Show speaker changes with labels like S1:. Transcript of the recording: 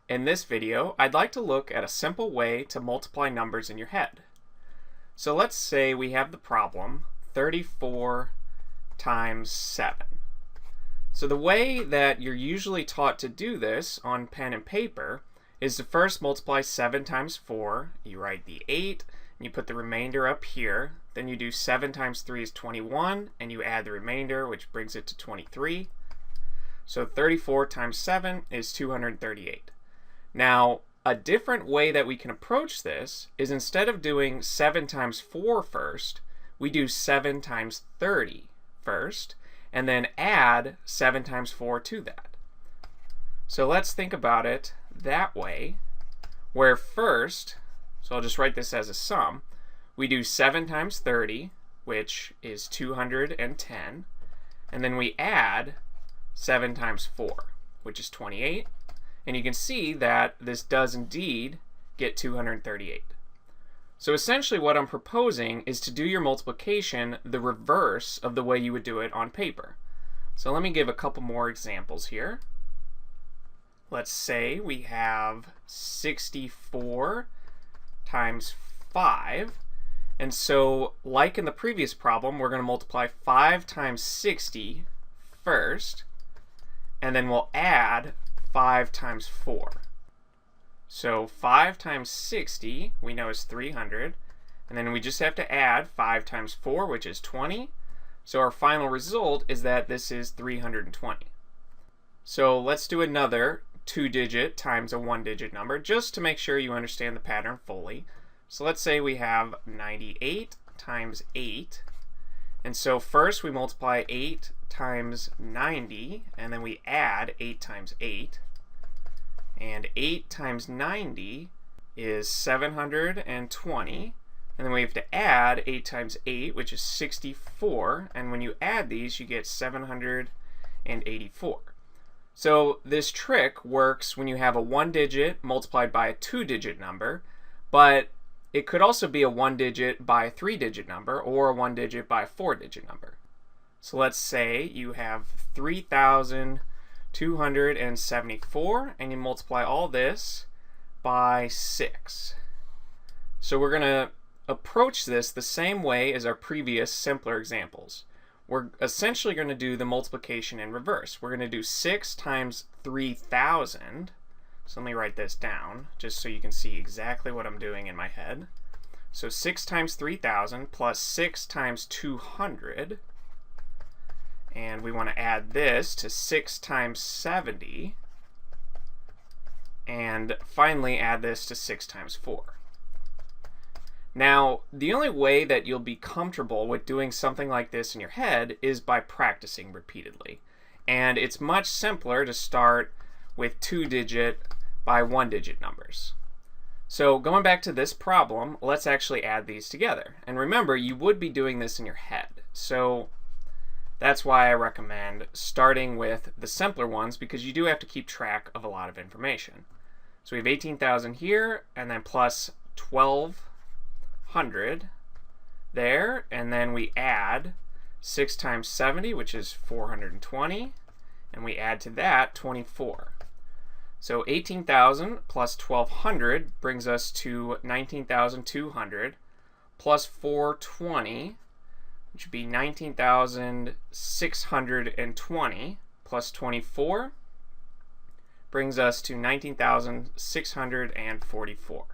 S1: In this video, I'd like to look at a simple way to multiply numbers in your head. So let's say we have the problem 34 times 7. So the way that you're usually taught to do this on pen and paper is to first multiply 7 times 4. You write the 8, and you put the remainder up here. Then you do 7 times 3 is 21, and you add the remainder, which brings it to 23. So 34 times 7 is 238. Now, a different way that we can approach this is instead of doing 7 times 4 first, we do 7 times 30 first, and then add 7 times 4 to that. So let's think about it that way, where first, so I'll just write this as a sum, we do 7 times 30, which is 210, and then we add 7 times 4, which is 28. And you can see that this does indeed get 238. So essentially what I'm proposing is to do your multiplication the reverse of the way you would do it on paper. So let me give a couple more examples here. Let's say we have 64 times 5. And so like in the previous problem, we're going to multiply 5 times 60 first, and then we'll add 5 times 4. So 5 times 60 we know is 300, and then we just have to add 5 times 4, which is 20. So our final result is that this is 320. So let's do another 2-digit times a 1-digit number just to make sure you understand the pattern fully. So let's say we have 98 times 8. And so first we multiply 8 times 90, and then we add 8 times 8. And 8 times 90 is 720. And then we have to add 8 times 8, which is 64. And when you add these, you get 784. So this trick works when you have a 1-digit multiplied by a 2-digit number, but it could also be a 1-digit by a 3-digit number or a 1-digit by a 4-digit number. So let's say you have 3,274, and you multiply all this by 6. So we're going to approach this the same way as our previous simpler examples. We're essentially going to do the multiplication in reverse. We're going to do 6 times 3,000. So let me write this down just so you can see exactly what I'm doing in my head. So 6 times 3,000 plus 6 times 200. And we want to add this to 6 times 70. And finally add this to 6 times 4. Now, the only way that you'll be comfortable with doing something like this in your head is by practicing repeatedly. And it's much simpler to start with 2-digit by 1-digit numbers. So going back to this problem, let's actually add these together. And remember, you would be doing this in your head. So that's why I recommend starting with the simpler ones, because you do have to keep track of a lot of information. So we have 18,000 here, and then plus 1,200 there, and then we add 6 times 70, which is 420, and we add to that 24. So 18,000 plus 1,200 brings us to 19,200 plus 420, which would be 19,620 plus 24 brings us to 19,644.